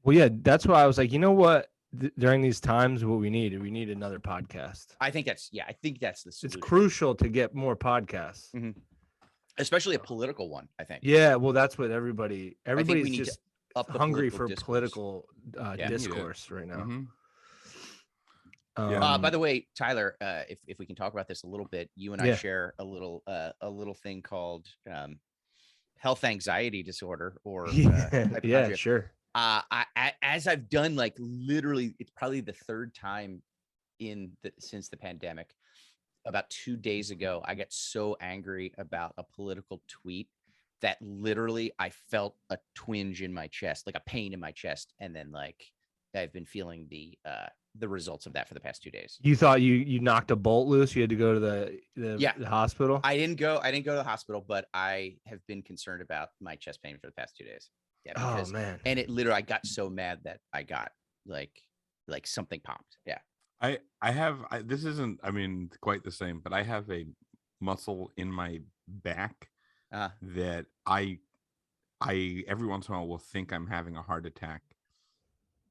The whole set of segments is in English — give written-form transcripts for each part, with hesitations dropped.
Well, yeah, that's why I was like, you know what? During these times, what we need another podcast. I think that's the solution. It's crucial to get more podcasts, especially a political one. I think. Yeah, well, that's what everybody's just hungry for discourse. political discourse right now. By the way, Tyler, if we can talk about this a little bit, you and I share a little thing called health anxiety disorder, or yeah, sure. As I've done, like, literally, it's probably the third time since the pandemic. About 2 days ago, I got so angry about a political tweet that literally I felt a twinge in my chest, like a pain in my chest, and then like I've been feeling the results of that for the past 2 days. You thought you knocked a bolt loose? You had to go to the hospital? I didn't go to the hospital, but I have been concerned about my chest pain for the past 2 days. Yeah, because, oh man! And it literally, I got so mad that I got like something popped. Yeah. This isn't, I mean, quite the same, but I have a muscle in my back that I every once in a while will think I'm having a heart attack,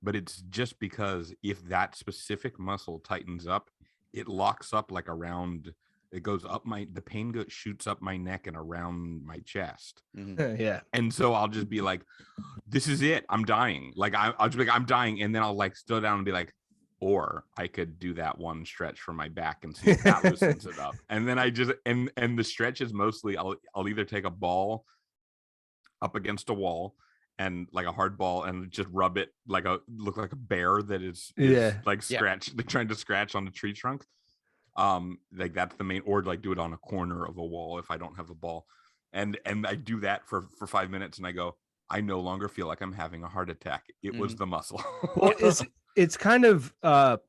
but it's just because if that specific muscle tightens up, it locks up like around, it goes up the pain shoots up my neck and around my chest. Yeah. And so I'll just be like, this is it. I'm dying. Like I'll just be like, I'm dying. And then I'll like slow down and be like, or I could do that one stretch from my back and see if that loosens it up. And then I just, and the stretch is mostly, I'll either take a ball up against a wall and like a hard ball and just rub it look like a bear that is like trying to scratch on the tree trunk. Like that's the main, or like do it on a corner of a wall if I don't have a ball. And I do that for 5 minutes and I go, I no longer feel like I'm having a heart attack. It was the muscle. Well, it's kind of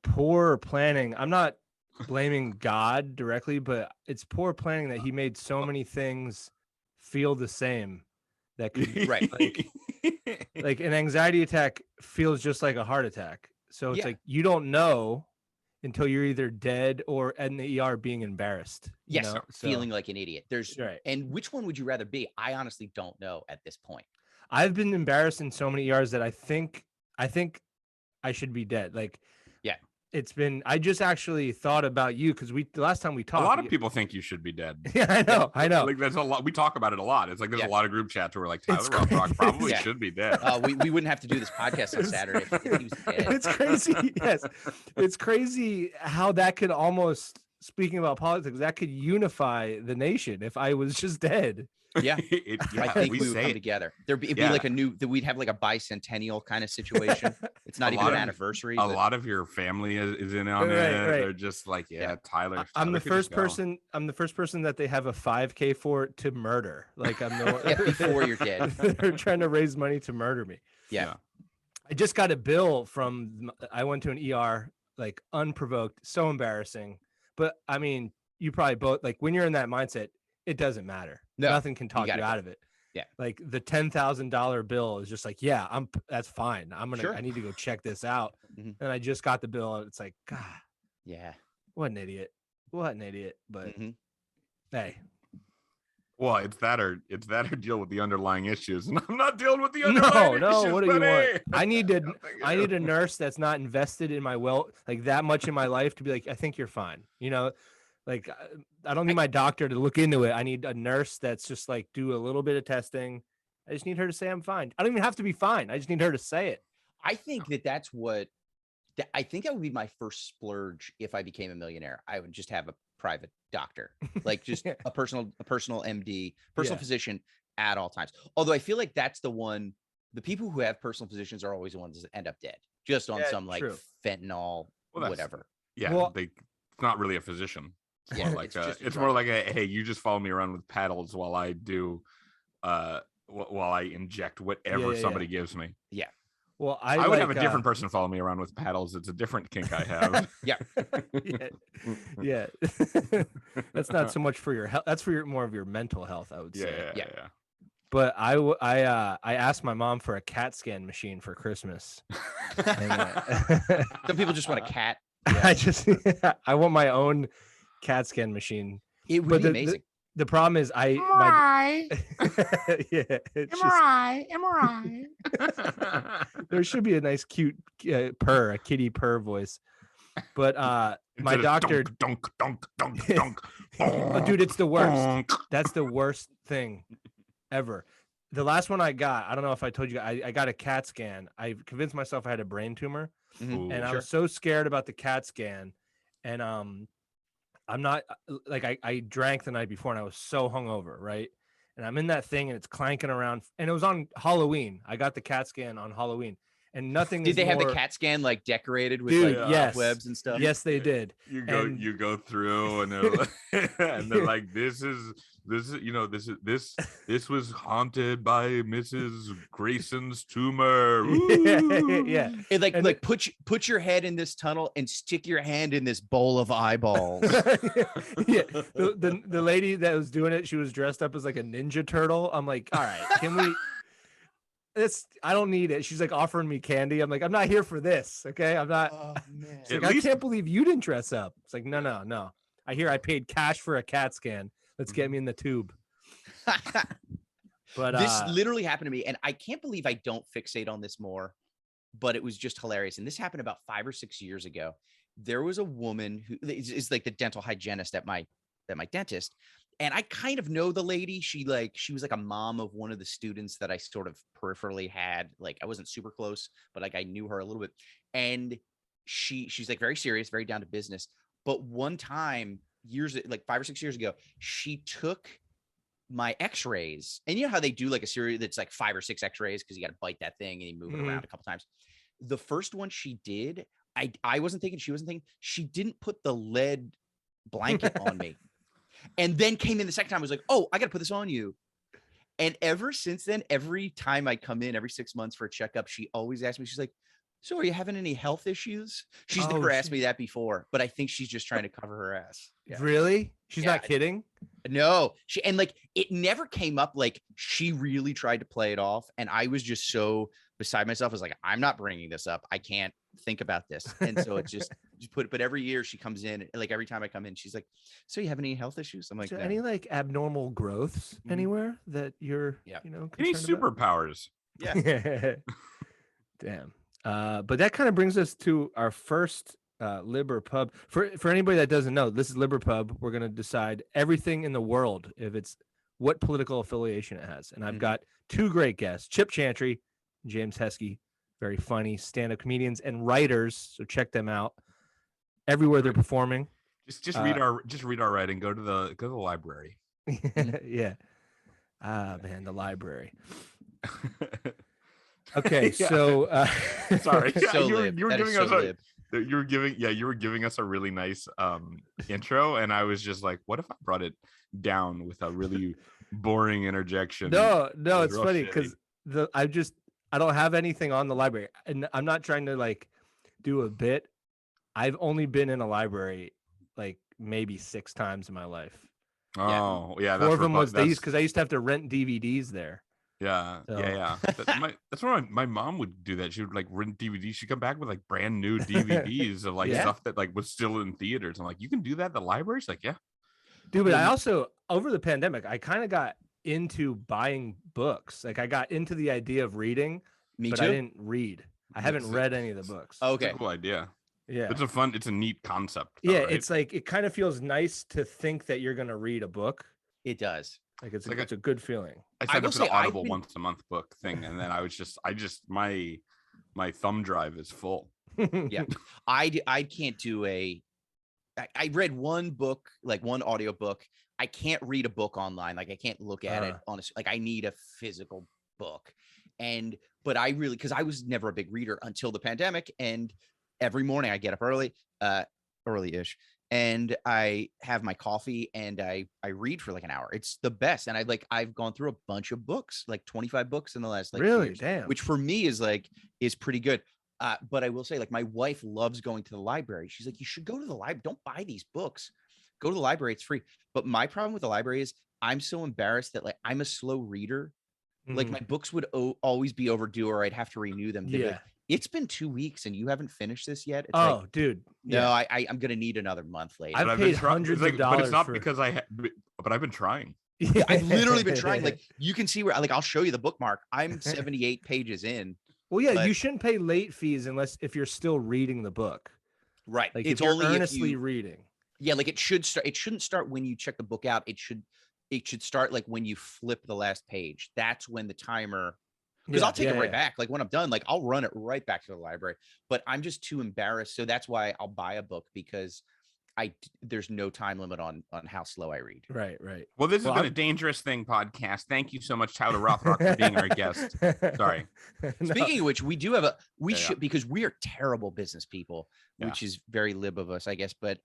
poor planning. I'm not blaming God directly, but it's poor planning that he made so many things feel the same. That could, right. Like an anxiety attack feels just like a heart attack. So it's like you don't know until you're either dead or in the ER being embarrassed. Yes, feeling like an idiot. And which one would you rather be? I honestly don't know at this point. I've been embarrassed in so many ERs that I think I should be dead. Like, it's been, I just actually thought about you because the last time we talked, a lot of people think you should be dead. Yeah, I know. Like, there's a lot. We talk about it a lot. It's like there's a lot of group chats where like Tyler Rothrock probably should be dead. We wouldn't have to do this podcast on Saturday if he was dead. It's crazy. Yes, it's crazy how that could almost. Speaking about politics, that could unify the nation if I was just dead. Yeah, I think we would come together. It'd be like we'd have like a bicentennial kind of situation. It's not even an anniversary. A lot of your family is in on it. Right. They're just like, Tyler. I'm the first person. I'm the first person that they have a 5K for to murder. Like I'm the before you're dead. They're trying to raise money to murder me. Yeah. I just got a bill I went to an ER, like unprovoked, so embarrassing. But I mean, you probably both, like when you're in that mindset, it doesn't matter. No, nothing can talk you out of it. Yeah. Like the $10,000 bill is just like, that's fine. I need to go check this out. And I just got the bill and it's like, God, yeah, what an idiot. But hey. Well, it's that or deal with the underlying issues. And I'm not dealing with the underlying issues. No, what do you want? I need a nurse that's not invested in my like that much in my life to be like, I think you're fine. You know, like I don't need my doctor to look into it. I need a nurse that's just like do a little bit of testing. I just need her to say I'm fine. I don't even have to be fine. I just need her to say it. I think I think that would be my first splurge if I became a millionaire. I would just have a private doctor, like just a personal MD, physician at all times. Although I feel like that's the people who have personal physicians are always the ones that end up dead, just on some like fentanyl, whatever. Yeah, it's not really a physician. It's more like it's more like hey, you just follow me around with paddles while I do, while I inject whatever somebody gives me. Yeah. Well, I would have a different person follow me around with paddles. It's a different kink I have. Yeah. That's not so much for your health. That's for more of your mental health, I would say. Yeah. But I asked my mom for a CAT scan machine for Christmas. Some people just want a cat. I want my own CAT scan machine. It would be amazing. The problem is MRI. yeah, it's just, MRI. there should be a nice cute a kitty purr voice. But my Instead of doctor, dunk, dunk, dunk, dunk, oh, dude, it's the worst. dunk. That's the worst thing ever. The last one I got, I don't know if I told you, I got a CAT scan. I convinced myself I had a brain tumor, Mhm. and I Ooh. was so scared about the CAT scan. And I'm not like I drank the night before and I was so hungover, right? And I'm in that thing and it's clanking around, and it was on Halloween. I got the CAT scan on Halloween, and nothing. Did is they have the more... CAT scan like decorated with Dude, like yes. webs and stuff? Yes, they did. You go And- you go through and they're like, and they're like, this is this was haunted by Mrs. Grayson's tumor. Yeah. It And like put your head in this tunnel and stick your hand in this bowl of eyeballs. Yeah, the lady that was doing it, she was dressed up as like a ninja turtle. I'm like, all right, can we? I don't need it. She's like offering me candy. I'm like, I'm not here for this. Okay, I'm not. Oh man. It's like, At I least- can't believe you didn't dress up. It's like, no. I hear I paid cash for a CAT scan. Let's get me in the tube. But This literally happened to me, and I can't believe I don't fixate on this more, but it was just hilarious. And this happened about 5 or 6 years ago. There was a woman who is like the dental hygienist at my dentist, and I kind of know the lady. She was like a mom of one of the students that I sort of peripherally had. Like I wasn't super close, but like I knew her a little bit. And she's like very serious, very down to business. But one time, like 5 or 6 years ago, she took my x-rays, and you know how they do like a series that's like 5 or 6 x-rays because you got to bite that thing and you move it around a couple times. The first one she did, I wasn't thinking, she wasn't thinking, she didn't put the lead blanket on me, and then came in the second time. I was like, oh, I got to put this on you. And ever since then, every time I come in every 6 months for a checkup, she always asks me, she's like, so are you having any health issues? She's Oh, never asked me that before, but I think she's just trying to cover her ass. Yeah. Really? She's Yeah. not kidding. No, and like it never came up. Like she really tried to play it off, and I was just so beside myself. I was like, I'm not bringing this up. I can't think about this. And so it's just put it. But every year she comes in, like every time I come in, she's like, so you have any health issues? I'm like, Is there no. any like abnormal growths anywhere that you're, Yeah. Any concerned about? superpowers? Yeah. Damn. But that kind of brings us to our first Liber Pub. For anybody that doesn't know, this is Liber Pub. We're gonna decide everything in the world if it's what political affiliation it has. And I've got two great guests: Chip Chantry, James Hesky, very funny stand-up comedians and writers. So check them out everywhere they're performing. Just read our writing. Go to the library. Yeah. Man, the library. Okay, Yeah. so Sorry, So you lib. were That is giving so us lib. you were giving us a really nice intro, and I was just like, what if I brought it down with a really boring interjection? no, It was it's real funny shitty. because I don't have anything on the library, and I'm not trying to like do a bit. I've only been in a library like maybe 6 times in my life. Oh yeah, 4 of them was that's, these because I used to have to rent DVDs there. yeah, So- yeah. That's where my mom would do that. She would like rent DVDs. She'd come back with like brand new DVDs of like Yeah. stuff that like was still in theaters. I'm like, you can do that at the library? She's like, yeah. Dude, but I Well, also over the pandemic, I kind of got into buying books. Like I got into the idea of reading, Me but too. I didn't read. I haven't That's- read any of the books. It's Okay. a cool idea. Yeah. It's a neat concept. Though, Yeah, right? it's like it kind of feels nice to think that you're gonna read a book. It does. Like it's Like it's a good feeling. I I signed will up for the say I've Audible been- once a month book thing, and then I just my thumb drive is full. Yeah. I can't do I read one book, like one audio book. I can't read a book online. Like I can't look at it honestly. Like I need a physical book. But I really, because I was never a big reader until the pandemic. And every morning I get up early-ish, and I have my coffee and I read for like an hour. It's the best. And I've gone through a bunch of books, like 25 books in the last like 2 Really? years, Damn. which for me is pretty good. But I will say, like, my wife loves going to the library. She's like, you should go to the library. Don't buy these books. Go to the library. It's free. But my problem with the library is I'm so embarrassed that like I'm a slow reader. Like Mhm. my books would always be overdue, or I'd have to renew them. They'd be Yeah. like, it's been 2 weeks and you haven't finished this yet. It's Oh, like, dude. no, Yeah. I'm gonna need another month later. I've But paid been try- hundreds it's of but it's dollars not for- because but I've been trying. Yeah, I've literally been trying. Like, you can see where, like, I'll show you the bookmark. I'm 78 pages in. Well, yeah, but- you shouldn't pay late fees unless if you're still reading the book. Right. Like It's if you're only earnestly if you, reading. yeah, like it shouldn't start when you check the book out. It should start like when you flip the last page. That's when the timer, because I'll take it right back. Like when I'm done, like I'll run it right back to the library, but I'm just too embarrassed. So that's why I'll buy a book, because there's no time limit on how slow I read. Right. Well, this has been a Dangerous Thing podcast. Thank you so much, Tyler Rothrock, for being our guest. Sorry. Speaking of which, we do have should, because we are terrible business people, which is very lib of us, I guess. But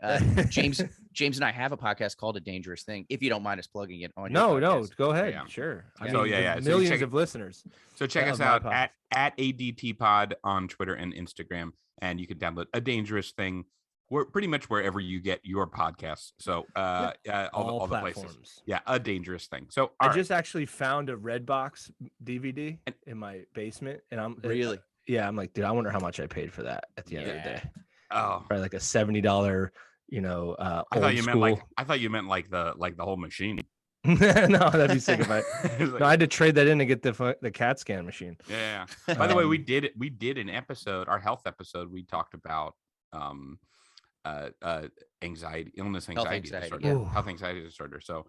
James and I have a podcast called A Dangerous Thing. If you don't mind us plugging it on your podcast. Go ahead. Yeah. Sure. I So, mean, millions of listeners. So check us out at ADT Pod on Twitter and Instagram, and you can download A Dangerous Thing. We're pretty much wherever you get your podcasts. So all the places. Yeah, A Dangerous Thing. So I just actually found a Redbox DVD in my basement, and I'm I'm like, dude, I wonder how much I paid for that at the end of the day. Oh, probably like a $70, I thought you meant like the whole machine. No, that'd be sick if I. No, I had to trade that in to get the CAT scan machine. Yeah. By the way, we did an episode, our health episode. We talked about anxiety disorder, health anxiety disorder. So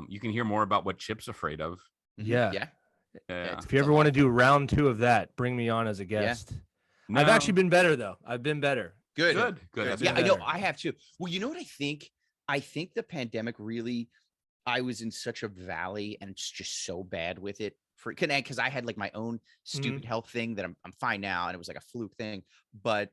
you can hear more about what Chip's afraid of. Yeah. If you ever want to do round 2 of that, bring me on as a guest. No. I've actually been better though. I've been better. Good. Yeah, I know. I have too. Well, you know what I think? I think the pandemic really, I was in such a valley and it's just so bad with it because I had like my own stupid health thing that I'm fine now. And it was like a fluke thing, but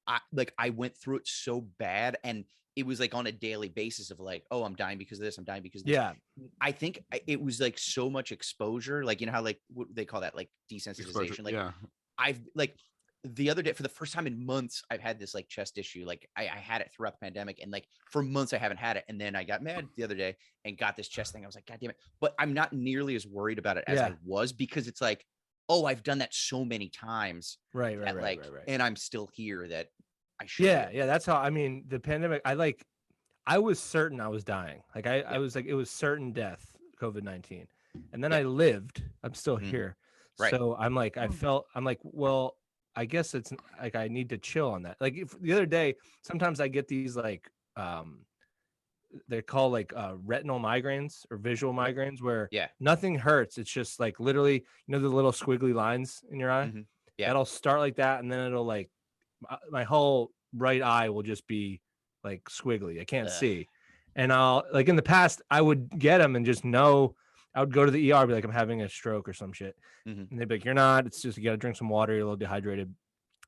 I went through it so bad, and it was like on a daily basis of like, oh, I'm dying because of this. I'm dying because of this. Yeah. I think it was like so much exposure. Like, you know how like what they call that, like desensitization. Like I've like the other day, for the first time in months, I've had this like chest issue. Like I had it throughout the pandemic, and like for months I haven't had it. And then I got mad the other day and got this chest thing. I was like, God damn it. But I'm not nearly as worried about it as I was, because it's like, oh, I've done that so many times. Right. And I'm still here that I should. Yeah. That's how, I mean, the pandemic, I was certain I was dying. Like I was like, it was certain death, COVID-19. And then I lived, I'm still here. Right. So I'm like, I'm like, well, I guess it's like, I need to chill on that. Like the other day, sometimes I get these like, they're called like retinal migraines or visual migraines, where nothing hurts. It's just like literally, the little squiggly lines in your eye. That'll start like that, and then it'll like my whole right eye will just be like squiggly. I can't see. And I'll like, in the past I would get them and just know, I would go to the ER, be like, I'm having a stroke or some shit. And they'd be like, you're not, it's just, you got to drink some water, you're a little dehydrated.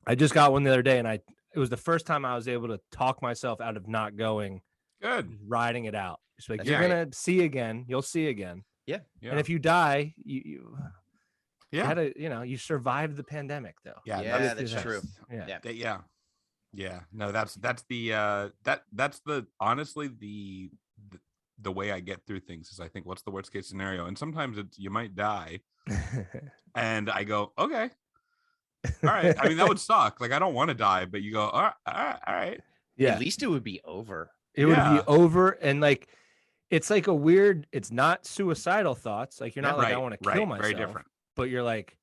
I just got one the other day, and it was the first time I was able to talk myself out of not going. Good. Riding it out. It's like, you're gonna see again. You'll see again. Yeah. And if you die, you had to, you survived the pandemic though. Yeah, that's true. Yeah. No, that's the honestly the way I get through things is I think, what's the worst case scenario? And sometimes it's you might die. And I go, okay. All right. I mean, that would suck. Like, I don't want to die, but you go, all right. Yeah. At least it would be over. It would be over, and like it's like a weird, it's not suicidal thoughts. Like you're not like, I want to kill myself. Very different. But you're like,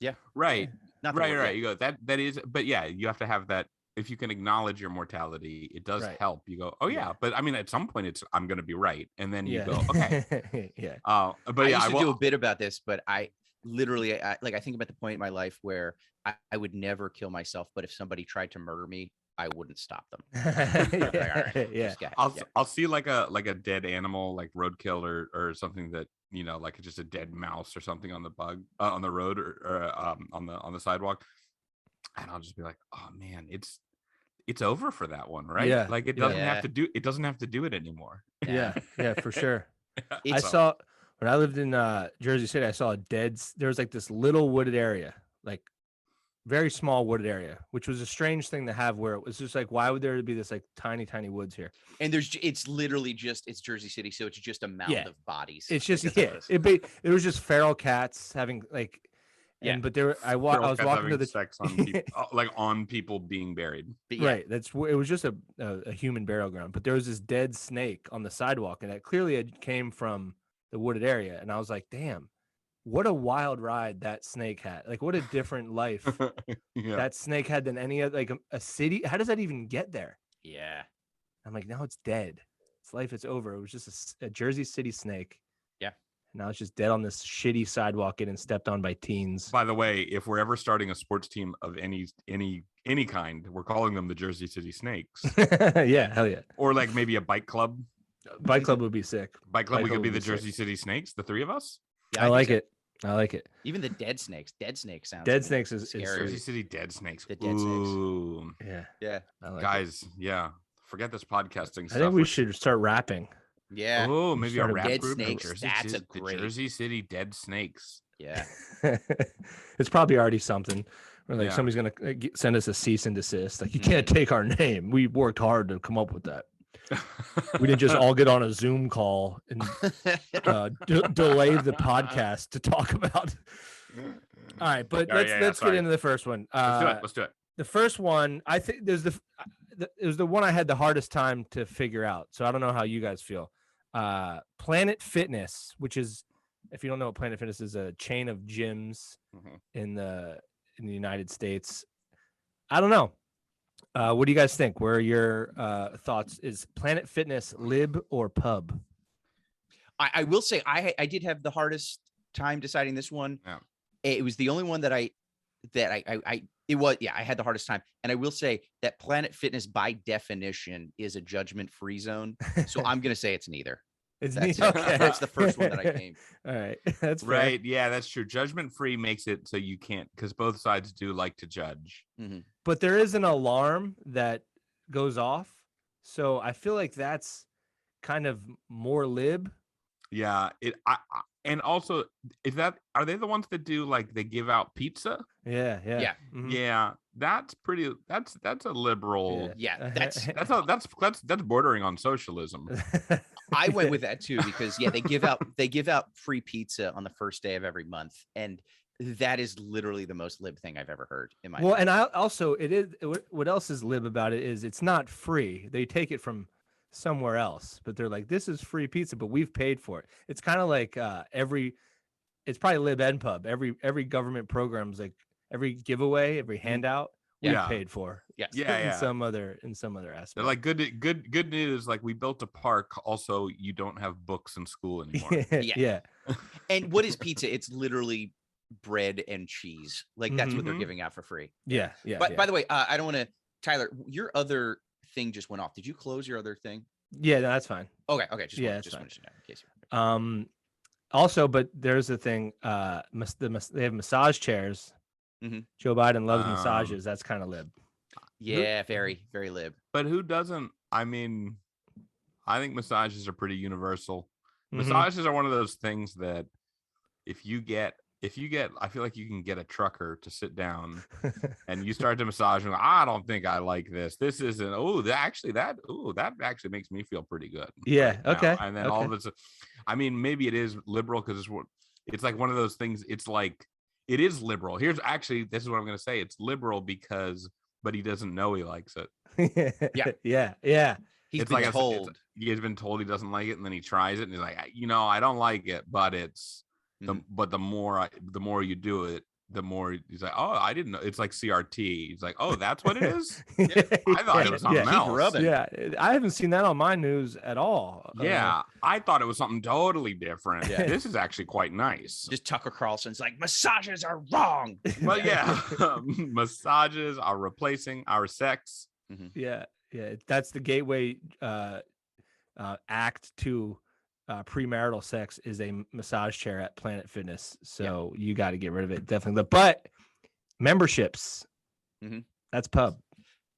yeah. Right. Right. You go, that is, but yeah, you have to have that. If you can acknowledge your mortality, it does help. You go, oh yeah. But I mean, at some point I'm going to be right. And then you go, okay. But I used to do a bit about this, but I literally, I think about the point in my life where I would never kill myself. But if somebody tried to murder me, I wouldn't stop them. I'll see like a dead animal, like roadkill or something that, like just a dead mouse or something on the road or on the sidewalk. And I'll just be like, oh man, it's over for that one, right? Yeah. Like it doesn't have to do it anymore. Yeah, for sure. I saw when I lived in Jersey City, I saw there was like this little wooded area, like very small wooded area, which was a strange thing to have, where it was just like, why would there be this like tiny woods here? And it's literally it's Jersey City, so it's just a mound of bodies. It's just it was just feral cats having like, And Yeah. but there, I Girl was cats walking to having the sex on people, like on people being buried. But yeah, right. It was just a human burial ground, but there was this dead snake on the sidewalk, and that clearly it came from the wooded area. And I was like, damn, what a wild ride that snake had! Like, what a different life Yeah. that snake had than any other. Like a city. How does that even get there? yeah, I'm like, now it's dead. Its life is over. It was just a Jersey City snake. Yeah. And now it's just dead on this shitty sidewalk getting stepped on by teens. By the way, if we're ever starting a sports team of any kind, we're calling them the Jersey City Snakes, Yeah, hell yeah. or like maybe a bike club. Bike club would be sick. Bike club, we could would be the sick. Jersey City Snakes, the three of us. yeah. I think like so. it. I like it. Even the dead snakes. Dead snake sounds. Dead even snakes is scarier. Jersey City Dead Snakes. The Dead Snakes. Ooh, Yeah, Yeah, I like it. guys, yeah. Forget this podcasting I stuff. think we should start rapping. yeah, Oh, We maybe a started rap Dead group. Snakes, Jersey that's a the great- Jersey City Dead Snakes. yeah. It's probably already something. Or like Yeah. somebody's gonna send us a cease and desist. Like, you can't take our name. We worked hard to come up with that. We didn't just all get on a Zoom call and delay the podcast to talk about. All right, but let's get sorry. into the first one. Let's do it. The first one, I think there's it was the one I had the hardest time to figure out. So I don't know how you guys feel. Planet Fitness, which is, if you don't know what Planet Fitness is, a chain of gyms Mhm. in the United States. I don't know. What do you guys think? Where are your thoughts? Is Planet Fitness lib or pub? I will say I did have the hardest time deciding this one. Yeah. It was the only one that I it was, yeah, I had the hardest time. And I will say that Planet Fitness by definition is a judgment-free zone. So I'm going to say it's neither. It's That's, okay. that's the first one that I came. All right, that's fair. Right. Yeah, that's true. Judgment free makes it so you can't, because both sides do like to judge. Mhm. But there is an alarm that goes off, so I feel like that's kind of more lib. Yeah. And also, are they the ones that do like they give out pizza? Yeah. Yeah. Mhm. Yeah, that's a liberal. Yeah, That's bordering on socialism. I went with that too because yeah, they give out free pizza on the first day of every month, and that is literally the most lib thing I've ever heard in my Well, life. and I also what else is lib about it is it's not free. They take it from somewhere else, but they're like, this is free pizza, but we've paid for it. It's kind of like it's probably lib and pub. Every government program's like every giveaway, every handout we've Yeah. paid for. Yes. Yeah, in yeah. some other aspect. They're like good news. Like we built a park. Also, you don't have books in school anymore. Yeah. And what is pizza? It's literally bread and cheese. Like that's what they're Mhm. giving out for free. Yeah. But by the way, I don't want to. Tyler, your other thing just went off. Did you close your other thing? Yeah, no, that's fine. Okay. Yeah, Just it's wanted to know in case you Also, but there's a thing. They have massage chairs. Mhm. Joe Biden loves massages. That's kind of lib. Yeah, very, very lib. But who doesn't? I mean, I think massages are pretty universal. Mhm. Massages are one of those things that if you get, I feel like you can get a trucker to sit down and you start to massage and I don't think I like this. This isn't. That actually makes me feel pretty good. Yeah. right now." Okay. And then all of it's, I mean, maybe it is liberal because it's like one of those things. It's like it is liberal. This is what I'm going to say. It's liberal because, but he doesn't know he likes it. Yeah. He's It's been like told. He's been told he doesn't like it, and then he tries it, and he's like, I don't like it, but it's but the more you do it, the more he's like, oh, I didn't know. It's like CRT. He's like, oh, that's what it is. I thought it was something Keep else. rubbing. Yeah, I haven't seen that on my news at all. Yeah, I thought it was something totally different. Yeah. This is actually quite nice. Just Tucker Carlson's like, massages are wrong. Well, yeah, massages are replacing our sex. Yeah. That's the gateway act to premarital sex is a massage chair at Planet Fitness. So you got to get rid of it, definitely. But memberships, Mhm. that's pub.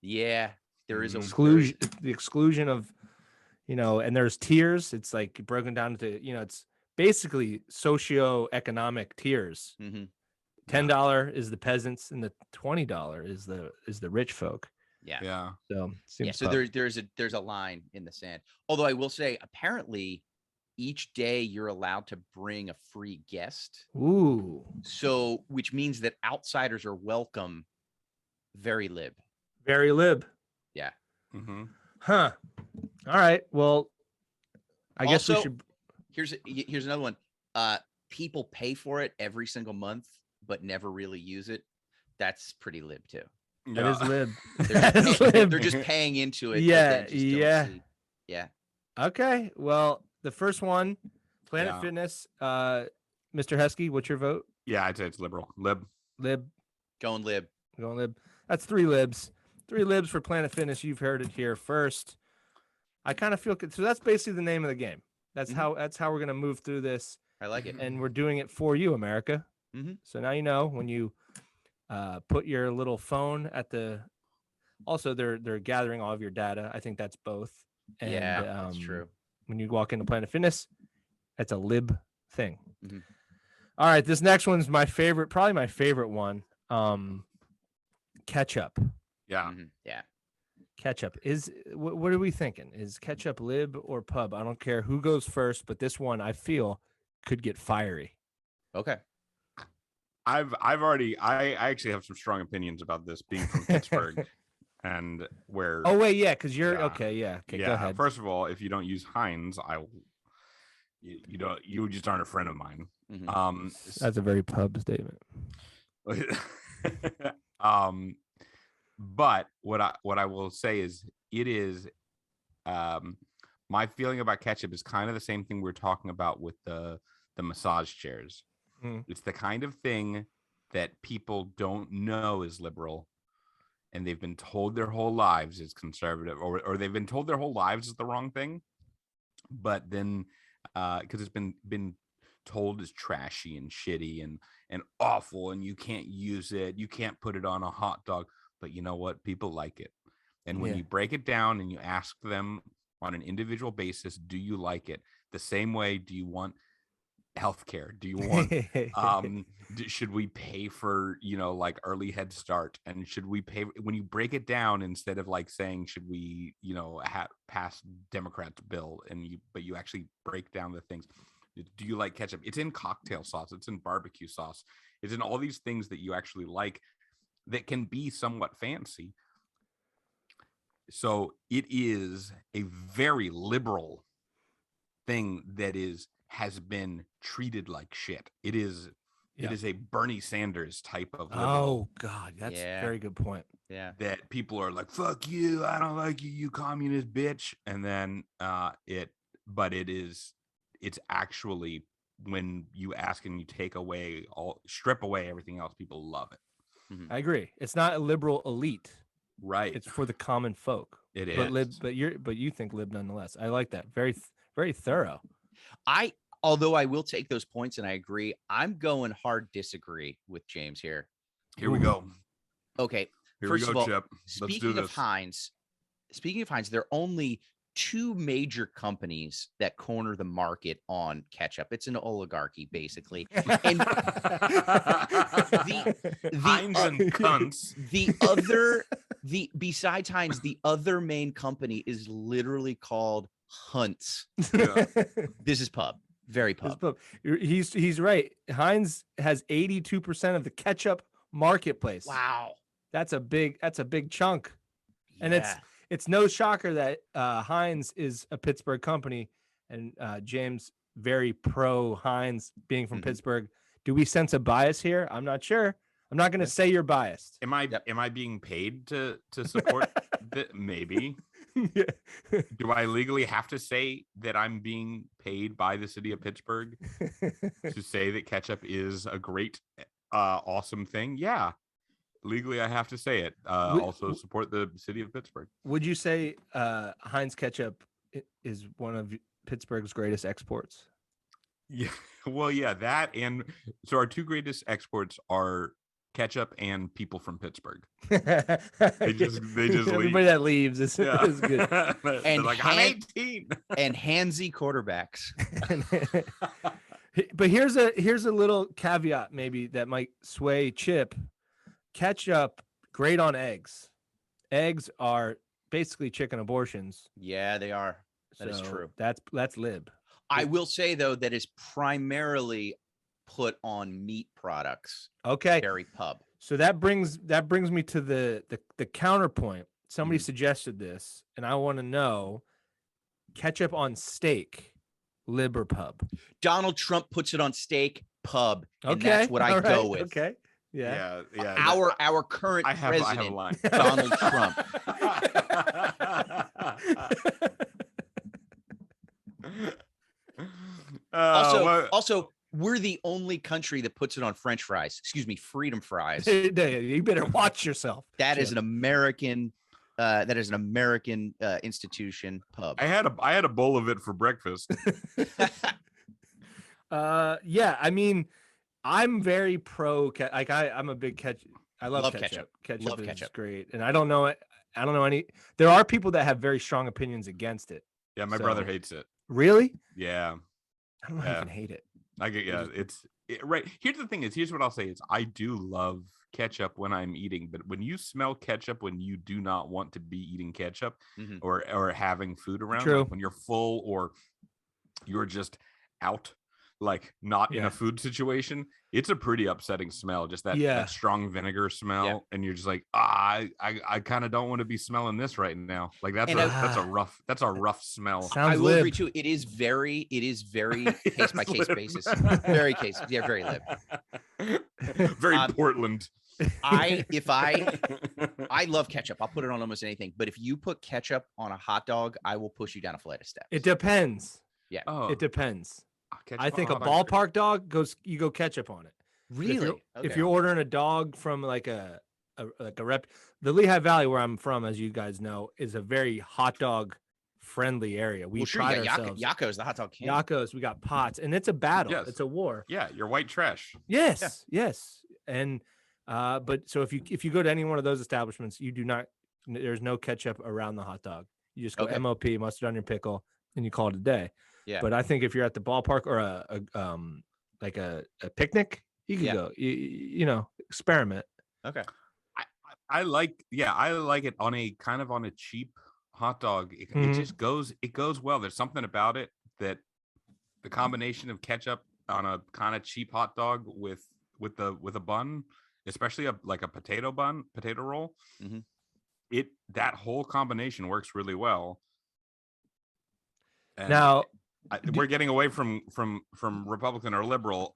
Yeah, there is a Exclusion, the exclusion of, and there's tiers. It's like broken down into, it's basically socio-economic tiers. Mhm. $10 is the peasants, and the $20 is the rich folk. Yeah. Yeah. So Yeah. So there's a line in the sand. Although I will say, apparently, each day you're allowed to bring a free guest. Ooh, So, which means that outsiders are welcome. Very lib. very lib. Yeah. Mm-hmm. Huh. All right. Well, I guess we Also, should. Here's another one. People pay for it every single month, but never really use it. That's pretty lib too. That is lib. They're That just, is pay- lib. they're just paying into it. Yeah, But then just don't yeah. see. Yeah. Okay. Well, the first one, Planet Yeah. Fitness. Mr. Hesky, what's your vote? Yeah, I'd say it's liberal. Lib. Lib. Going lib. Going lib. That's 3 libs. 3 libs for Planet Fitness. You've heard it here first. I kind of feel so. That's basically the name of the game. That's Mhm. how we're gonna move through this, I like it. and we're doing it for you, America. Mhm. So now you know when you put your little phone at the. Also, they're gathering all of your data. I think that's both. And, Yeah, that's true. When you walk into Planet Fitness, that's a lib thing. Mhm. All right, this next one's my favorite, probably my favorite one. Ketchup. Yeah. Mhm. Yeah. Ketchup is what are we thinking? Is ketchup lib or pub? I don't care who goes first, but this one I feel could get fiery. Okay. I actually have some strong opinions about this being from Pittsburgh and where. Oh wait, yeah, because you're Yeah. okay. Yeah, okay, yeah. go ahead. First of all, if you don't use Heinz, you just aren't a friend of mine. Mhm. That's a very pub statement. But what I will say is it is my feeling about ketchup is kind of the same thing we were talking about with the massage chairs. It's the kind of thing that people don't know is liberal, and they've been told their whole lives is conservative, or they've been told their whole lives is the wrong thing. But then because it's been told is trashy and shitty and awful, and you can't use it, you can't put it on a hot dog. But you know what? People like it. And when Yeah. you break it down and you ask them on an individual basis, do you like it? The same way, do you want healthcare? Do you want should we pay for, like early Head Start? And should we pay when you break it down, instead of like saying, should we, pass Democrats bill, but you actually break down the things. Do you like ketchup? It's in cocktail sauce. It's in barbecue sauce. It's in all these things that you actually like that can be somewhat fancy. So it is a very liberal thing that has been treated like shit. It is a Bernie Sanders type of liberal. Oh God, that's a very good point. Yeah. That people are like, fuck you, I don't like you, you communist bitch. And then it's actually, when you ask and you strip away everything else, people love it. Mhm. I agree. It's not a liberal elite. Right. It's for the common folk. It but is. But you think lib nonetheless. I like that. Very very thorough. Although I will take those points and I agree, I'm going hard disagree with James here. Here we go. Okay. Here First we of go, all, Chip. Let's do this. Speaking of Heinz, there are only 2 major companies that corner the market on ketchup. It's an oligarchy, basically. And Heinz and cunts. Besides Heinz, the other main company is literally called Hunt's. Yeah. This is pub. Very pub. He's right. Heinz has 82% of the ketchup marketplace. Wow. That's a big chunk. And it's no shocker that Heinz is a Pittsburgh company, and James very pro Heinz being from Pittsburgh. Do we sense a bias here? I'm not sure. I'm not going to say you're biased. Am I being paid to support that? Maybe. Yeah. Do I legally have to say that I'm being paid by the city of Pittsburgh to say that ketchup is a great, awesome thing? Yeah. Legally, I have to say it. Also support the city of Pittsburgh. Would you say Heinz ketchup is one of Pittsburgh's greatest exports? Yeah. Well, yeah, that, and so our 2 greatest exports are ketchup and people from Pittsburgh. They just everybody leave. that leaves is good. And like, I'm 18. And handsy quarterbacks. But here's a little caveat maybe that might sway Chip. Ketchup, great on eggs. Eggs are basically chicken abortions. Yeah, they are. That is true. That's lib. I will say though that is primarily put on meat products. Okay. Very pub. So that brings me to the counterpoint. Somebody Mhm. suggested this, and I want to know: ketchup on steak, lib or pub? Donald Trump puts it on steak, pub, and Okay, that's what I all go right, with. Okay, yeah. Our current I have a president, line. Donald Trump. Also, we're the only country that puts it on French fries. Excuse me, freedom fries. You better watch yourself. That Chip. is an American. That is an American institution pub. I had a bowl of it for breakfast. Yeah. I mean, I'm very pro. Like I'm a big ketchup. I love ketchup. Ketchup Love is ketchup. great, and I don't know it. I don't know any. There are people that have very strong opinions against it. Yeah, my brother hates it. Really? Yeah, I don't even hate it. I get. Yeah, right. Here's the thing: here's what I'll say is I do love ketchup when I'm eating, but when you smell ketchup when you do not want to be eating ketchup or having food around, True. like when you're full or you're just out, like not in a food situation, it's a pretty upsetting smell. Just that strong vinegar smell, and you're just like, I kind of don't want to be smelling this right now. Like that's a rough smell. Sounds I will lib. agree too. It is very case by case basis. Very lib. Very Portland. I love ketchup. I'll put it on almost anything. But if you put ketchup on a hot dog, I will push you down a flight of steps. It depends. Yeah. It depends. Ketchup I think a on hot dog. ballpark dog you go ketchup on it. Really? If you're ordering a dog from like a the Lehigh Valley where I'm from, as you guys know, is a very hot dog friendly area. We pride ourselves. Yakko's the hot dog king. Yakko's, we got Pots, and it's a battle. Yes. It's a war. Yeah, you're white trash. Yes, yes. And but so if you go to any one of those establishments, there's no ketchup around the hot dog. You just go MOP, mustard on your pickle, and you call it a day. Yeah. But I think if you're at the ballpark or a picnic, you can go. You know, experiment. Okay. I like it on a kind of on a cheap hot dog. It just goes well. There's something about it that the combination of ketchup on a kind of cheap hot dog with a bun, especially like a potato roll, that whole combination works really well. And now we're getting away from Republican or liberal.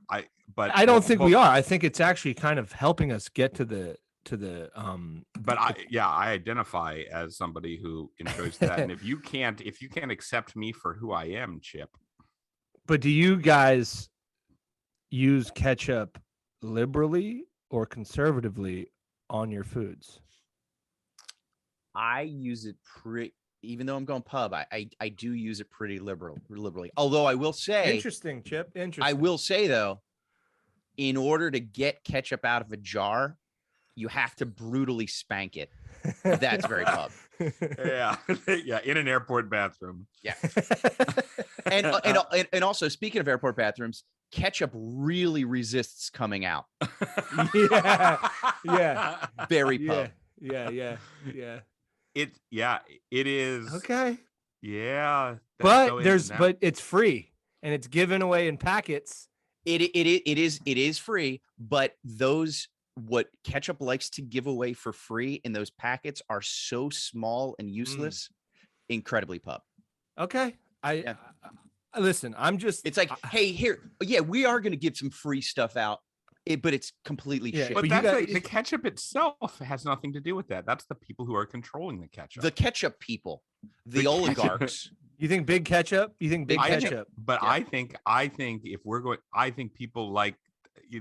But I don't think we are. I think it's actually kind of helping us get to the but I identify as somebody who enjoys that. And if you can't accept me for who I am, Chip. But do you guys use ketchup liberally or conservatively on your foods? I use it even though I'm going pub, I do use it pretty liberally. Although I will say, interesting, Chip. Interesting. I will say though, in order to get ketchup out of a jar, you have to brutally spank it. That's very pub. Yeah, in an airport bathroom. Yeah, and also speaking of airport bathrooms, ketchup really resists coming out. Yeah. Very pub. Yeah. It is. Okay. Yeah. But it's free and it's given away in packets. It is free, but what ketchup likes to give away for free in those packets are so small and useless, incredibly pub. Okay. Listen, it's like, hey, here, we are going to give some free stuff out, but it's completely shit. But the ketchup itself has nothing to do with that. That's the people who are controlling the ketchup. The ketchup people, the oligarchs. You think big ketchup? You think big ketchup? I think if we're going, I think people like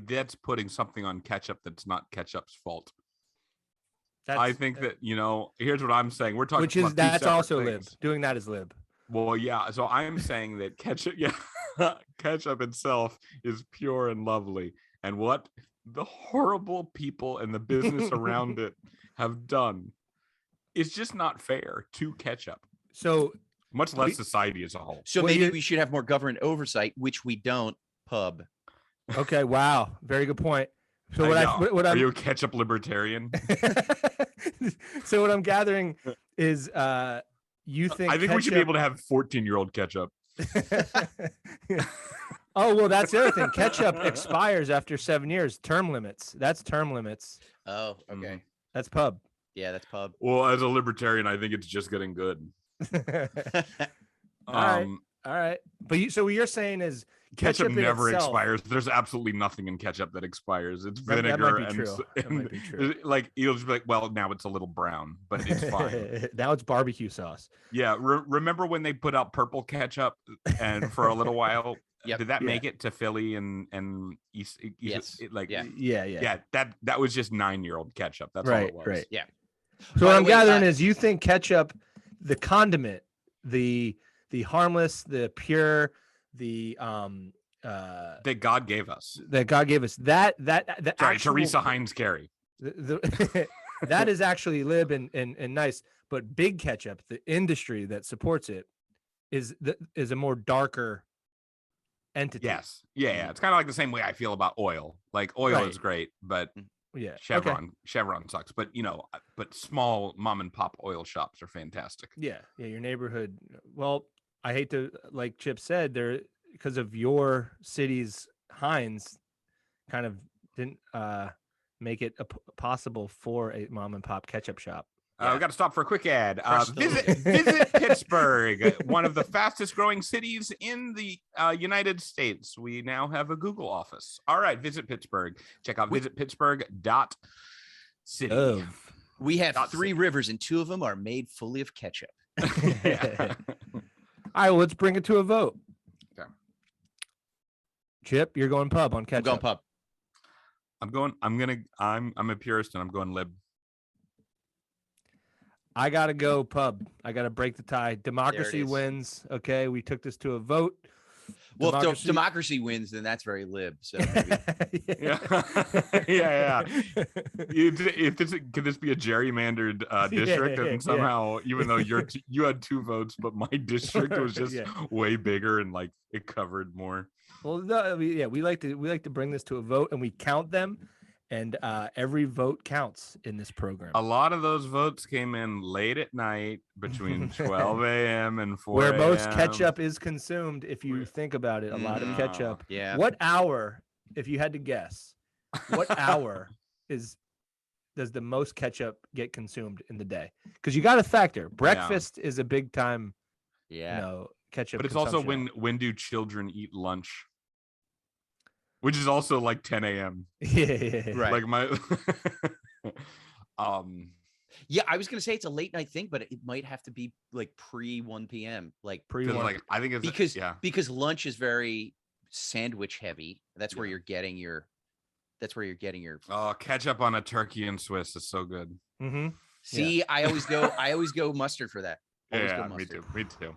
that's putting something on ketchup that's not ketchup's fault. I think that here's what I'm saying. We're talking, that's also lib. Doing that is lib. Well, yeah. So I'm saying that ketchup, ketchup itself is pure and lovely, and what the horrible people and the business around it have done is just not fair to ketchup. So much less society as a whole. So maybe we should have more government oversight, which we don't. Pub. Okay. Wow. Very good point. So are you a ketchup libertarian? So what I'm gathering is you think I think we should be able to have 14-year-old ketchup. Oh, well, that's the other thing. Ketchup expires after 7 years. Term limits. That's term limits. Oh, okay. That's pub. Yeah, that's pub. Well, as a libertarian, I think it's just getting good. All right. All right. But so what you're saying is Ketchup in never itself- expires. There's absolutely nothing in ketchup that expires. It's That vinegar might be true. That might be true. like you'll just be like, well, now it's a little brown, but it's fine. Now it's barbecue sauce. Yeah. Remember when they put out purple ketchup and for a little while? Yep. Did that Yeah. make it to Philly and East? Yes. Like Yeah. Yeah. that was just 9-year-old ketchup. That's all Right. it was. Right. Yeah. So By what the I'm way, gathering is you think ketchup, the condiment, the harmless, the pure, the That God gave us. that God gave us, that the Sorry, actual, Teresa Heinz Carey. that is actually lib and nice, but big ketchup, the industry that supports it, is a more darker entity. Yes. Yeah. It's kind of like the same way I feel about oil. Like oil Right. is great, but Yeah. Chevron sucks. But but small mom and pop oil shops are fantastic. Yeah. Your neighborhood. Well, I hate to, like Chip said, there, because of your city's Heinz, kind of didn't make it possible for a mom and pop ketchup shop. We got to stop for a quick ad. Crush the Visit Pittsburgh, one of the fastest growing cities in the United States. We now have a Google office. All right, visit Pittsburgh. Check out visitpittsburgh.city. We have Not 3 sick. rivers, and 2 of them are made fully of ketchup. Yeah. All right, well, let's bring it to a vote. Okay. Chip, you're going pub on ketchup. I'm going pub. I'm a purist and I'm going lib. I gotta go pub. I gotta break the tie. Democracy is. wins. Okay, we took this to a vote. Well, if democracy wins, then that's very lib. So maybe. Yeah. Yeah. Could this be a gerrymandered district? Yeah. And somehow, even though you had 2 votes, but my district was just Yeah. way bigger and like it covered more. Well, no, we like to bring this to a vote, and we count them, and every vote counts in this program. A lot of those votes came in late at night between 12 a.m. and 4 Where most a.m. ketchup is consumed, if you think about it, a lot of Mhm. ketchup. Yeah. What hour, if you had to guess, what hour does the most ketchup get consumed in the day? Because you got to factor breakfast is a big time, Yeah. ketchup. But it's also consumption. when do children eat lunch? Which is also like 10 a.m. Yeah. Right. Like my Yeah, I was gonna say it's a late night thing, but it might have to be like pre 1 p.m. Like because like I think it's because lunch is very sandwich heavy. That's where you're getting your. oh, ketchup on a turkey and Swiss is so good. Mm-hmm. See, I always go mustard for that. Always go Yeah, mustard. me too.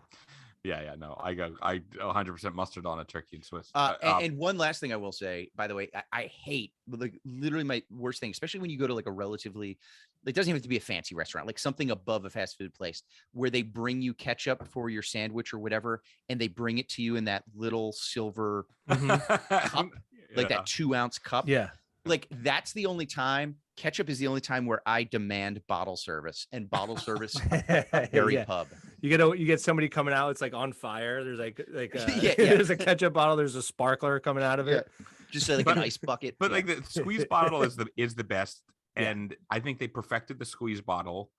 Yeah, no, I 100% mustard on a turkey and Swiss. And one last thing I will say, by the way, I hate, like, literally my worst thing, especially when you go to like a relatively, it doesn't even have to be a fancy restaurant, like something above a fast food place where they bring you ketchup for your sandwich or whatever, and they bring it to you in that little silver cup, like that 2-ounce cup. Yeah. Like that's the only time. Ketchup is the only time where I demand bottle service, and bottle service very Yeah. pub. You get somebody coming out. It's like on fire. There's like Yeah. there's a ketchup bottle. There's a sparkler coming out of it. Just like an ice bucket. But Yeah. like the squeeze bottle is the best, Yeah. and I think they perfected the squeeze bottle,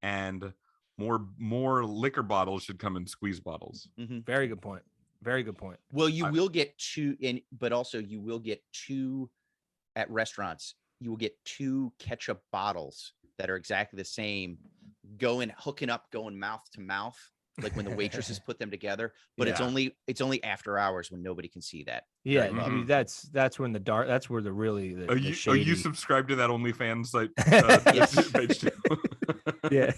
and more liquor bottles should come in squeeze bottles. Mhm. Very good point. Very good point. Well, you will get 2 but also you will get 2 at restaurants. You will get 2 ketchup bottles that are exactly the same, hooking up, going mouth to mouth, like when the waitresses put them together. But it's Yeah. only after hours when nobody can see that. Yeah, Very Mhm. that's when that's where the really the, Are the you shady... subscribed to that OnlyFans site? Yes. Page too? Yeah.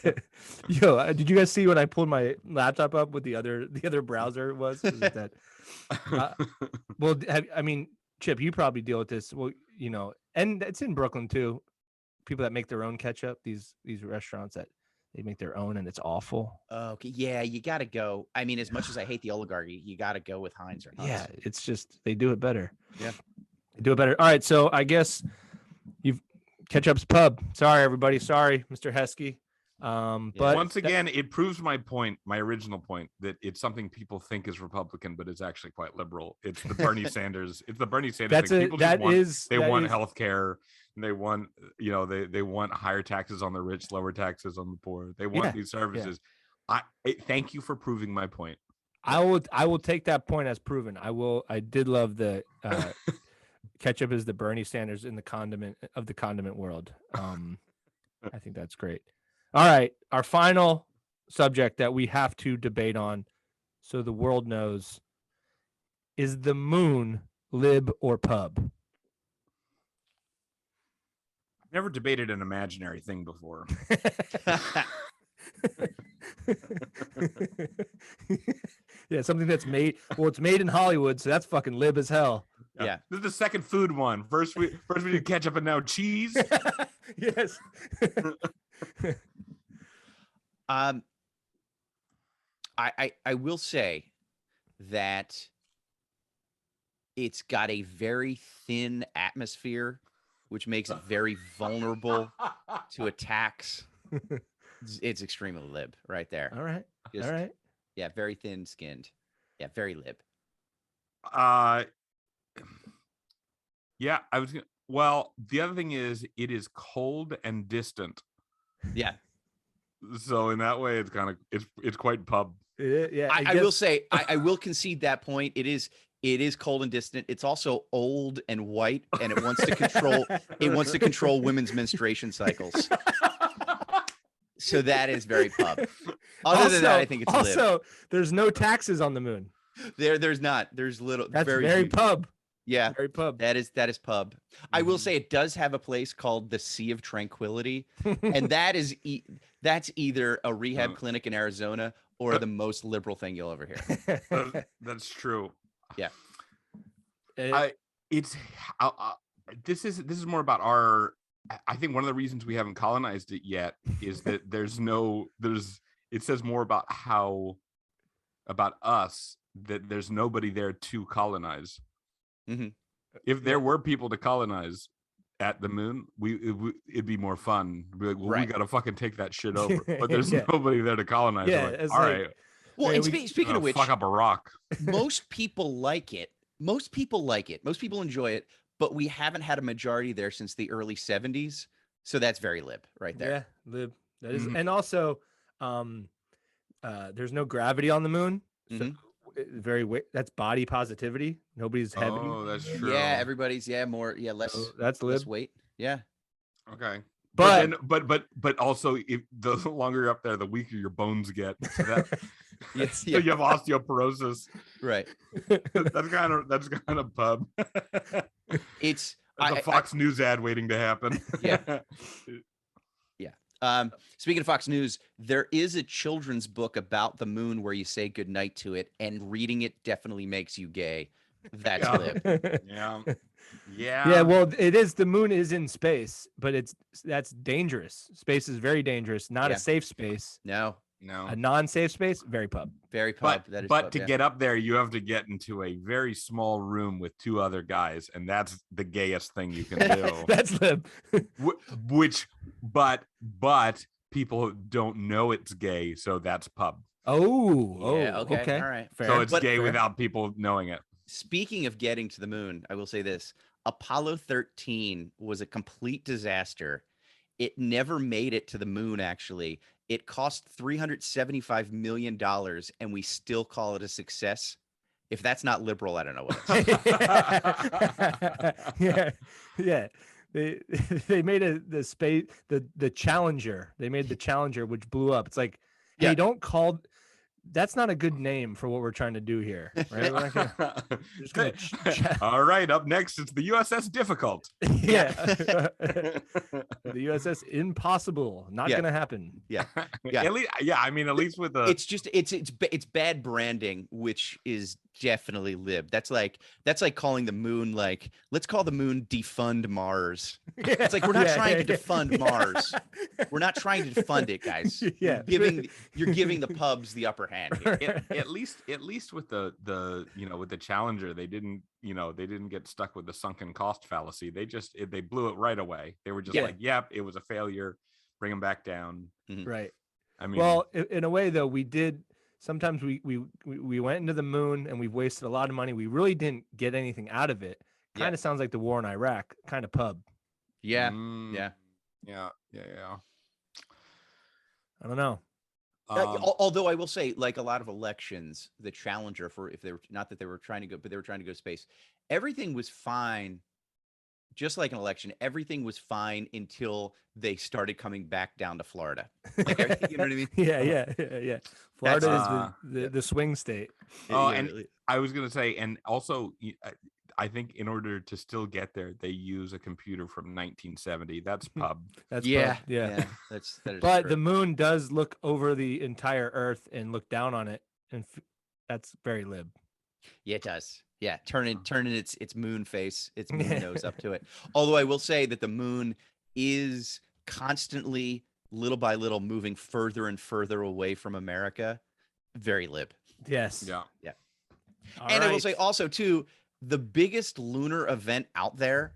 Yo, did you guys see when I pulled my laptop up with the other browser was it that? Well, I mean, Chip, you probably deal with this. Well, and it's in Brooklyn too. People that make their own ketchup, these restaurants that they make their own, and it's awful. Okay, yeah, you got to go. I mean, as much as I hate the oligarchy, you got to go with Heinz or Hunt's. Yeah, it's just they do it better. Yeah. They do it better. All right, so I guess you've ketchup's pub. Sorry, everybody. Sorry, Mr. Hesky. But once again, it proves my point, my original point, that it's something people think is Republican, but it's actually quite liberal. It's the Bernie Sanders. It's the Bernie Sanders thing. People just want they want health care. They want, they want higher taxes on the rich, lower taxes on the poor. They want these services. Thank you for proving my point. I will take that point as proven. I did love the ketchup is the Bernie Sanders in the condiment world. I think that's great. All right, our final subject that we have to debate on, so the world knows, is the moon lib or pub? I've never debated an imaginary thing before. Yeah, something that's made. Well, it's made in Hollywood, so that's fucking lib as hell. Yeah. This is the second food one. First we did ketchup and now cheese. Yes. I will say that it's got a very thin atmosphere, which makes it very vulnerable to attacks. It's extremely lib right there. All right. Just, all right. Yeah, very thin skinned. Yeah, very lib. Yeah, well, the other thing is it is cold and distant. Yeah. So in that way, it's kind of it's quite pub. Yeah, I will say I will concede that point. It is cold and distant. It's also old and white, and it wants to control women's menstruation cycles. So that is very pub. Other than that, I think it's also there's no taxes on the moon. There's not. There's little. That's very pub. Yeah, very pub. That is pub. I will say it does have a place called the Sea of Tranquility, and that's either a rehab clinic in Arizona or the most liberal thing you'll ever hear. That's true. Yeah. This is more about our. I think one of the reasons we haven't colonized it yet is that it says more about us, that there's nobody there to colonize. Mm-hmm. If there were people to colonize at the moon, it'd be more fun. Be like, well, we got to fucking take that shit over. But there's nobody there to colonize. Yeah, like, all right. Well, and speaking of which, fuck up a rock. Most people like it. Most people enjoy it. But we haven't had a majority there since the early 70s. So that's very lib right there. Yeah, lib. That is, and also, there's no gravity on the moon. So that's body positivity. Nobody's heavy. Oh, that's true. Yeah, everybody's less. So that's lib. Less weight. Yeah. Okay. But also, if the longer you're up there, the weaker your bones get. So that Yes. So you have osteoporosis. Right. That's kind of pub. It's a Fox News ad waiting to happen. Yeah. Yeah. Speaking of Fox News, there is a children's book about the moon where you say goodnight to it, and reading it definitely makes you gay. That's lib. Yeah. Yeah, well, it is. The moon is in space, but that's dangerous. Space is very dangerous. Not a safe space. No. A non-safe space. Very pub. Very pub. But to get up there, you have to get into a very small room with two other guys, and that's the gayest thing you can do. That's lib. But people don't know it's gay, so that's pub. Okay. All right. Fair. So it's gay without people knowing it. Speaking of getting to the moon, I will say this. Apollo 13 was a complete disaster. It never made it to the moon, actually. It cost $375 million, and we still call it a success. If that's not liberal, I don't know what it is. Yeah. They made the Challenger. They made the Challenger, which blew up. It's like, hey, don't call. That's not a good name for what we're trying to do here, right? All right, up next, it's the USS Difficult. Yeah. The USS Impossible. Not gonna happen. Yeah. At least with the it's bad branding, which is definitely lib. That's like calling the moon, like, let's call the moon Defund Mars. Yeah. It's like, we're not trying to defund Mars. We're not trying to defund it, guys. Yeah. You're giving the pubs the upper hand here. At least with the with the Challenger, they didn't get stuck with the sunken cost fallacy. They blew it right away. They were just like, yep, it was a failure. bring them back down. Right. I mean, Well, in a way, though, we did. Sometimes we went into the moon and we've wasted a lot of money. We really didn't get anything out of it. Kind of sounds like the war in Iraq, kind of pub. Yeah. mm, Yeah. yeah. I don't know. Although I will say, like a lot of elections, the challenger for if they were not that they were trying to go, but they were trying to go to space. Everything was fine, just like an election. Everything was fine until they started coming back down to Florida. Like, you know what I mean? Yeah. Florida is yeah. the swing state. Oh, Yeah, and I was gonna say, and also, I think in order to still get there, they use a computer from 1970. That's pub. That's yeah, pub. Yeah. that is But true. the moon does look over the entire Earth and look down on it, and that's very lib. Yeah, it does. Yeah, turning its moon face, its moon nose up to it. Although I will say that the moon is constantly, little by little, moving further and further away from America. Very lib. Yes. Yeah. All And I will right. say also too, the biggest lunar event out there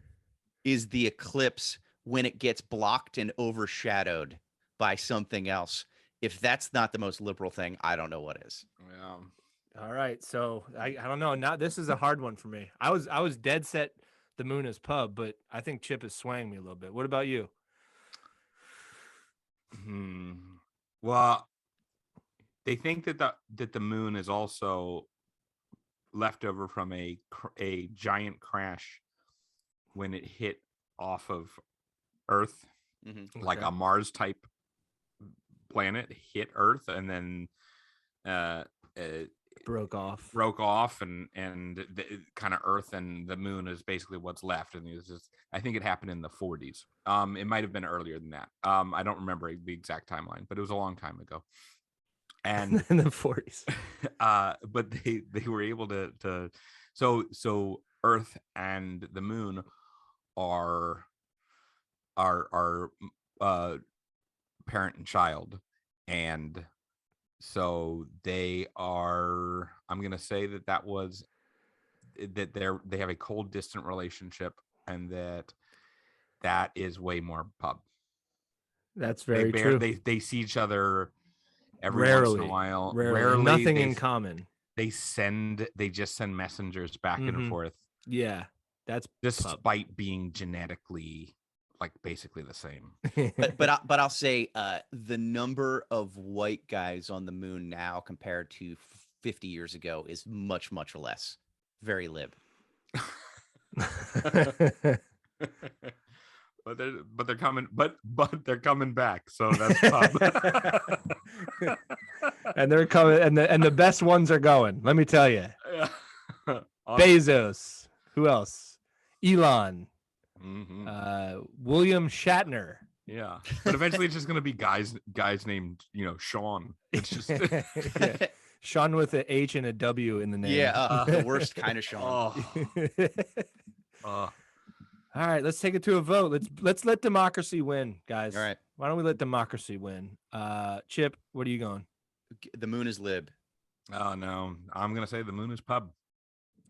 is the eclipse when it gets blocked and overshadowed by something else. If that's not the most liberal thing, I don't know what is. Yeah. All right. So I don't know. Now this is a hard one for me. I was dead set the moon is pub, but I think Chip is swaying me a little bit. What about you? Well, they think that the moon is also leftover from a giant crash when it hit off of Earth, like Okay. a Mars type planet hit Earth, and then broke off. and the kind of Earth and the moon is basically what's left. And it's just, I think it happened in the 40s. It might have been earlier than that. I don't remember the exact timeline, but it was a long time ago. And in the 40s. But they were able to so Earth and the moon are parent and child, and so they are, I'm gonna say that was that they have a cold, distant relationship, and that is way more pub. That's very true. They see each other every rarely, once in a while. Rarely. Nothing in common. They just send messengers back and forth. Yeah, that's despite pub. Being genetically like basically the same. but I'll say the number of white guys on the moon now compared to 50 years ago is much less. Very lib. But they're coming back, so that's pub. And they're coming, and the best ones are going, let me tell you. Bezos, who else? Elon, William Shatner. Yeah, but eventually it's just gonna be guys named Sean. It's just Sean with an H and a W in the name. Yeah, the worst kind of Sean. All right, let's take it to a vote. Let's let democracy win, guys. All right. Why don't we let democracy win? Chip, what are you going? The moon is lib. Oh no, I'm gonna say the moon is pub.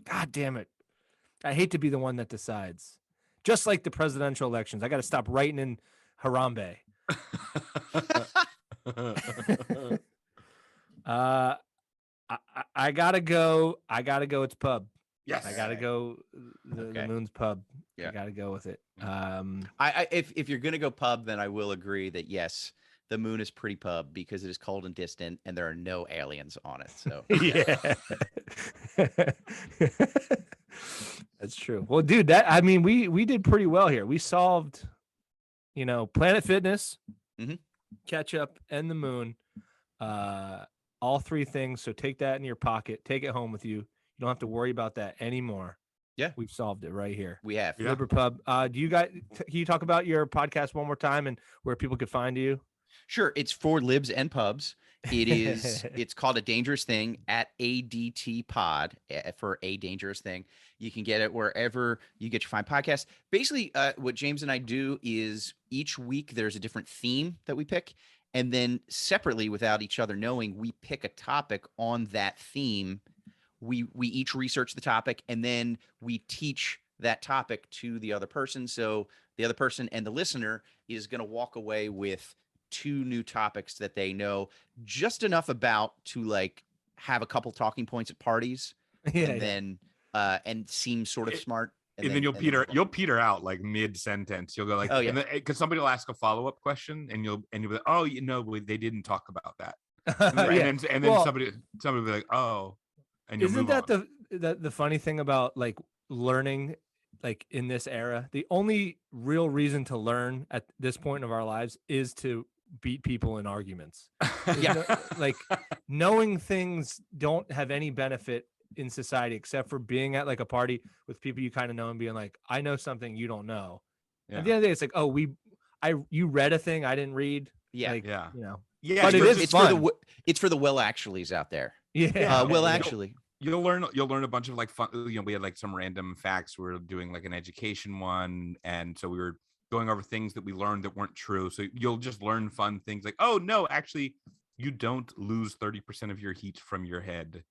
God damn it! I hate to be the one that decides. Just like the presidential elections, I got to stop writing in Harambe. I gotta go. It's pub. Yes, I gotta go. The moon's pub. Yeah. I gotta go with it. If you're gonna go pub, then I will agree that yes, the moon is pretty pub because it is cold and distant, and there are no aliens on it. So yeah, that's true. Well, dude, we did pretty well here. We solved, Planet Fitness, Ketchup, and the moon. All three things. So take that in your pocket. Take it home with you. You don't have to worry about that anymore. Yeah, we've solved it right here. We have. Yeah. Liberpub. Can you talk about your podcast one more time and where people could find you? Sure. It's for libs and pubs. It's called A Dangerous Thing at ADT Pod for A Dangerous Thing. You can get it wherever you get your fine podcasts. Basically, what James and I do is each week there's a different theme that we pick. And then separately, without each other knowing, we pick a topic on that theme. We each research the topic, and then we teach that topic to the other person. So The other person and the listener is going to walk away with 2 new topics that they know just enough about to like have a couple talking points at parties, Yeah, and then and seem sort of smart. And then you'll move on. you'll peter out like mid sentence. You'll go like, Oh, yeah. because somebody will ask a follow up question, and you'll be like, oh, they didn't talk about that. yeah. And then Well, somebody will be like, oh, and you'll Isn't move that on. the funny thing about like learning, like in this era? The only real reason to learn at this point of our lives is to beat people in arguments. Yeah. Like knowing things don't have any benefit in society except for being at like a party with people you kind of know and being like, I know something you don't know. At the end of the day, it's like, oh, you read a thing I didn't read. Yeah. Like, Yeah. you know. Yeah, But it is it's fun. it's for the well actuallys out there. Yeah. Well, Yeah. actually, You'll learn a bunch of like fun. We had like some random facts. We were doing like an education one, and so we were going over things that we learned that weren't true. So you'll just learn fun things like, oh no, actually, you don't lose 30% of your heat from your head.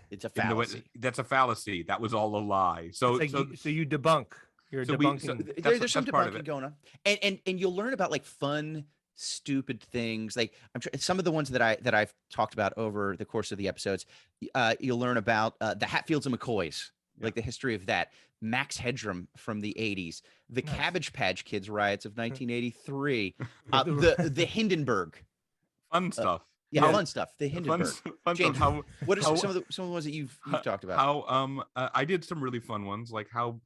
it's a Even though fallacy. that's a fallacy. That was all a lie. So It's like so you debunk. You're so debunking. There's some that's part of debunking it. going on, and you'll learn about like fun, stupid things. Like some of the ones that I've talked about over the course of the episodes. You'll learn about the Hatfields and McCoys, like the history of that. Max Headroom from the 80s, the Nice. Cabbage Patch Kids riots of 1983, the Hindenburg. Fun stuff. Yeah, Yeah. fun stuff. The Hindenburg. Fun James, stuff. what are how- some of the ones that you've talked about? How I did some really fun ones, like how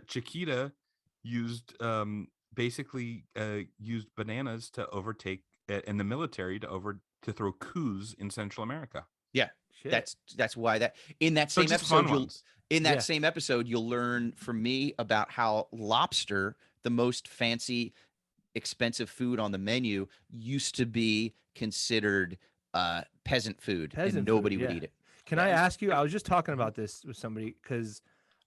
Chiquita used basically used bananas to overtake in the military to throw coups in Central America. Yeah, Shit. that's why that in that So same just episode fun ones. Yeah. same episode you'll learn from me about how lobster, the most fancy, expensive food on the menu, used to be considered peasant food, and Peasant nobody food, would yeah. eat it. Can I ask you? I was just talking about this with somebody because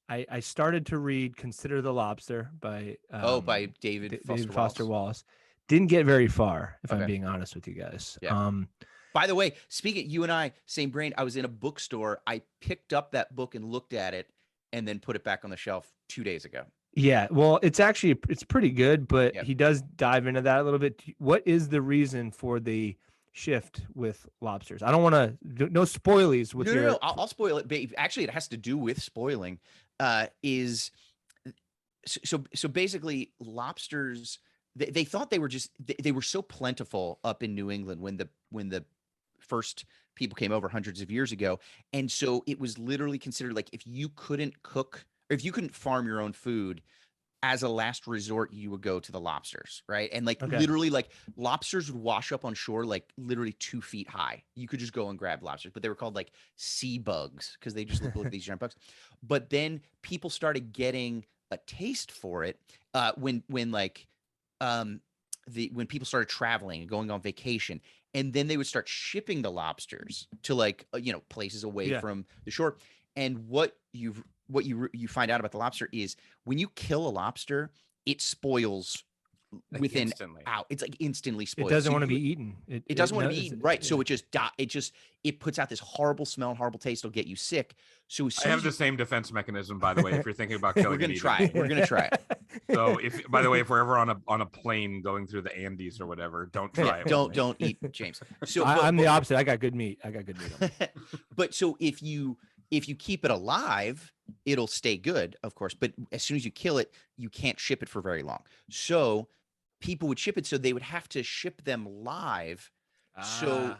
I started to read "Consider the Lobster" by By David Foster Wallace. Wallace. Didn't get very far, if I'm Okay. being honest with you guys. Yeah. By the way, speaking, you and I, same brain. I was in a bookstore. I picked up that book and looked at it, and then put it back on the shelf 2 days ago. Yeah, well, it's pretty good, but Yep. he does dive into that a little bit. What is the reason for the shift with lobsters? I don't want to no spoilies with your. No. I'll spoil it. But actually, it has to do with spoiling. So basically, lobsters. They thought they were they were so plentiful up in New England when the first people came over hundreds of years ago, and so it was literally considered like if you couldn't cook or if you couldn't farm your own food, as a last resort, you would go to the lobsters, right? And like Okay. literally, like lobsters would wash up on shore like literally 2 feet high. You could just go and grab lobsters, but they were called like sea bugs because they just look like these giant bugs. But then people started getting a taste for it when people started traveling and going on vacation, and then they would start shipping the lobsters to like places away Yeah. from the shore. And what you find out about the lobster is when you kill a lobster, it spoils Like, within instantly. out. It's like instantly It spoiled. doesn't So want to you- be eaten. It doesn't want to be knows- eaten, right? So yeah. it puts out this horrible smell and horrible taste. It'll get you sick. So as I soon have as the you, same defense mechanism, by the way. If you're thinking about killing, we're gonna an try eating. it. We're gonna try it. So if, by the way, if we're ever on a plane going through the Andes or whatever, don't try it. Don't eat, James. So I'm the opposite. I got good meat. On me. But so if you keep it alive, it'll stay good, of course. But as soon as you kill it, you can't ship it for very long. So people would ship it, so they would have to ship them live. So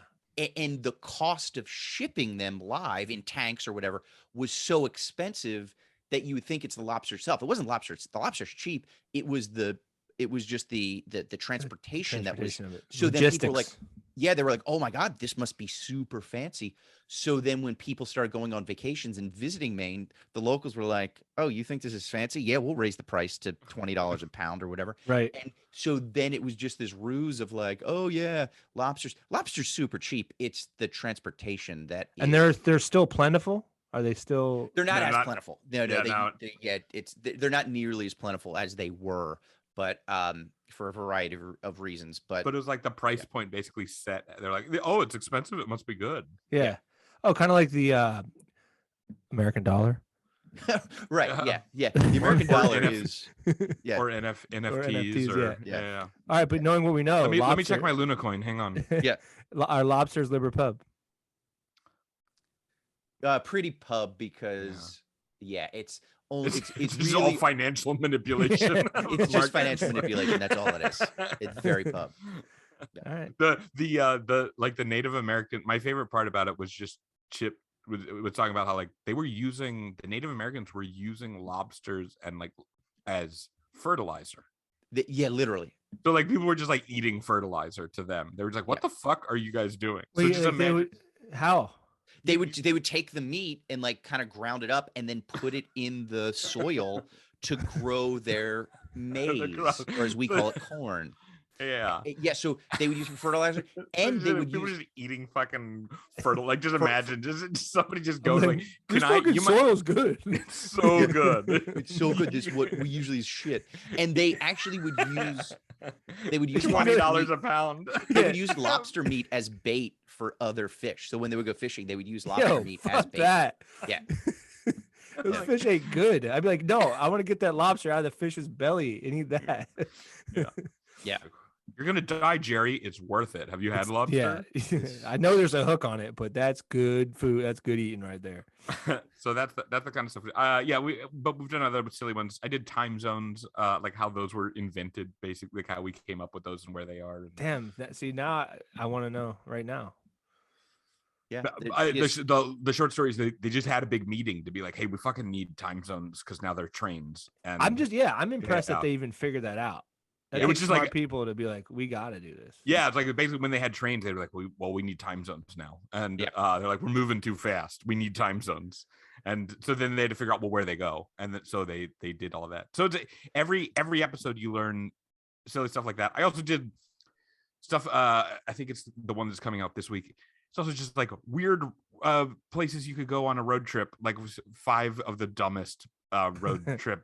and the cost of shipping them live in tanks or whatever was so expensive that you would think it's the lobster itself. It wasn't lobster. The lobster's cheap. It was just the transportation that was. Transportation of it. So then people were like, Logistics. yeah, they were like, oh my God, this must be super fancy. So then when people started going on vacations and visiting Maine, the locals were like, oh, you think this is fancy? Yeah, we'll raise the price to $20 a pound or whatever. Right. And so then it was just this ruse of like, oh yeah, lobster's super cheap. It's the transportation that And is- they're still plentiful. Are they still? they're not They're as not- plentiful. No, yeah, they're not nearly as plentiful as they were, but for a variety of reasons. But But it was like the price point basically set. They're like, oh, it's expensive. It must be good. Yeah. Oh, kind of like the American dollar. Right. Yeah. The American dollar NF is yeah. or NFTs NFTs, or yeah. All right, but knowing what we know, let me check my Luna coin. Hang on. Yeah. Our lobster's liver pub. Pretty pub because it's only it's just really all financial manipulation. it's just financial manipulation. That's all it is. It's very pub. All right. The like the Native American. My favorite part about it was just Chip was talking about how like the Native Americans were using lobsters and like as fertilizer. Yeah, literally. So like people were just like eating fertilizer to them. They were just like, "What the fuck are you guys doing?" Wait, So just imagine how they would take the meat and like kind of ground it up and then put it in the soil to grow their maize, or as we call it, corn. Yeah. Yeah, so they would use for fertilizer, and they would people use just eating fucking fertile. Like, just imagine, just somebody just goes like, this "Can I?" fucking soil's good. It's so good. it's so good. This is what we usually is shit. And they actually would use $20 a pound. They would use lobster meat as bait for other fish. So when they would go fishing, they would use lobster meat as bait. That. Yeah. Those fish ain't good. I'd be like, no, I want to get that lobster out of the fish's belly and eat that. Yeah. You're gonna die, Jerry. It's worth it. Have you had lobster? Yeah, I know there's a hook on it, but that's good food. That's good eating right there. So that's the kind of stuff. But we've done other silly ones. I did time zones, like how those were invented, basically, like how we came up with those and where they are. Damn. See, now I want to know right now. Yeah. The short stories, they just had a big meeting to be like, hey, we fucking need time zones because now they're trains. And I'm impressed that they even figured that out. It was just like people to be like, we got to do this. Yeah, it's like basically when they had trains, they were like, we need time zones now, and they're like, we're moving too fast. We need time zones, and so then they had to figure out where they go, and so they did all of that. So it's every episode you learn silly stuff like that. I also did stuff. I think it's the one that's coming out this week. It's also just like weird places you could go on a road trip, like 5 of the dumbest road trip.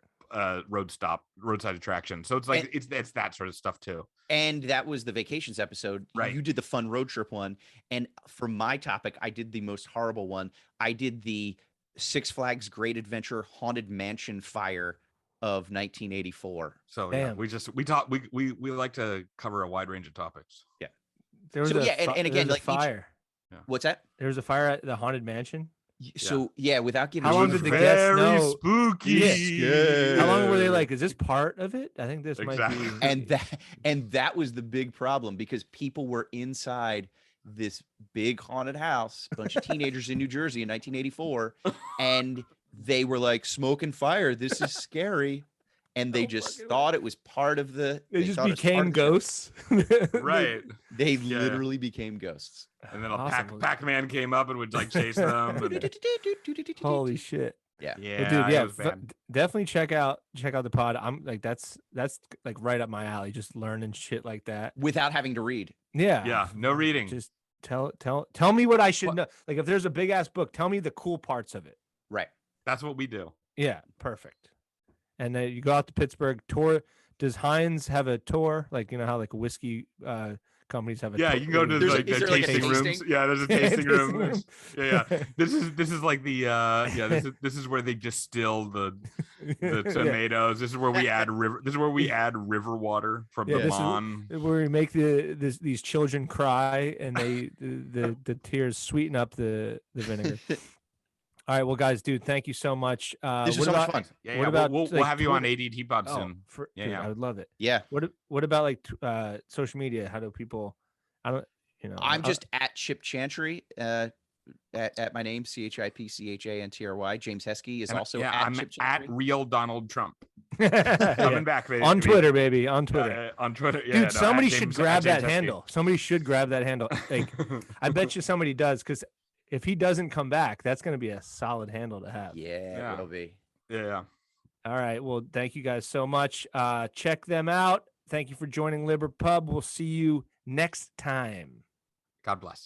Roadside attraction. So it's like it's that sort of stuff too. And that was the vacations episode. Right. You did the fun road trip one, and for my topic, I did the most horrible one. I did the Six Flags Great Adventure Haunted Mansion Fire of 1984. So yeah, we like to cover a wide range of topics. Yeah. There was and again, like fire. What's that? There was a fire at the Haunted Mansion. So without giving how long did the guests know? Spooky. Yeah. How long were they like? Is this part of it? I think this might be. And that was the big problem, because people were inside this big haunted house, a bunch of teenagers in New Jersey in 1984, and they were like, smoke and fire. This is scary. And they just thought it was part of the. They just became ghosts. Right. They literally became ghosts. And then Pac-Man came up and would like chase them. Holy shit. Yeah. Yeah. Dude, definitely check out the pod. I'm like, that's like right up my alley. Just learning shit like that without having to read. Yeah. Yeah. No reading. Just tell me what I should know. Like, if there's a big ass book, tell me the cool parts of it. Right. That's what we do. Yeah. Perfect. And then you go out to Pittsburgh. Tour. Does Heinz have a tour? Like, you know how like whiskey companies have a tour? You can go to like the tasting rooms. Yeah, there's a tasting room. Yeah. This is like the this is where they distill the tomatoes. This is where we add river water from the Mon. Where we make these children cry, and the tears sweeten up the vinegar. All right, well, guys, dude, thank you so much. This was so much fun. Yeah, what about we'll have you on ADT Pod soon. Dude, I would love it. Yeah. What about like social media? How do people? I'm just at Chip Chantry. At my name, ChipChantry. James Hesky is also at I'm Chip Chantry. at real Donald Trump. Coming back, baby. On Twitter, baby. On Twitter. On Twitter. Yeah, dude, somebody should grab that handle. Somebody should grab that handle. Like, I bet you somebody does, because if he doesn't come back, that's going to be a solid handle to have. Yeah, it'll be. Yeah. All right. Well, thank you guys so much. Check them out. Thank you for joining Liber Pub. We'll see you next time. God bless.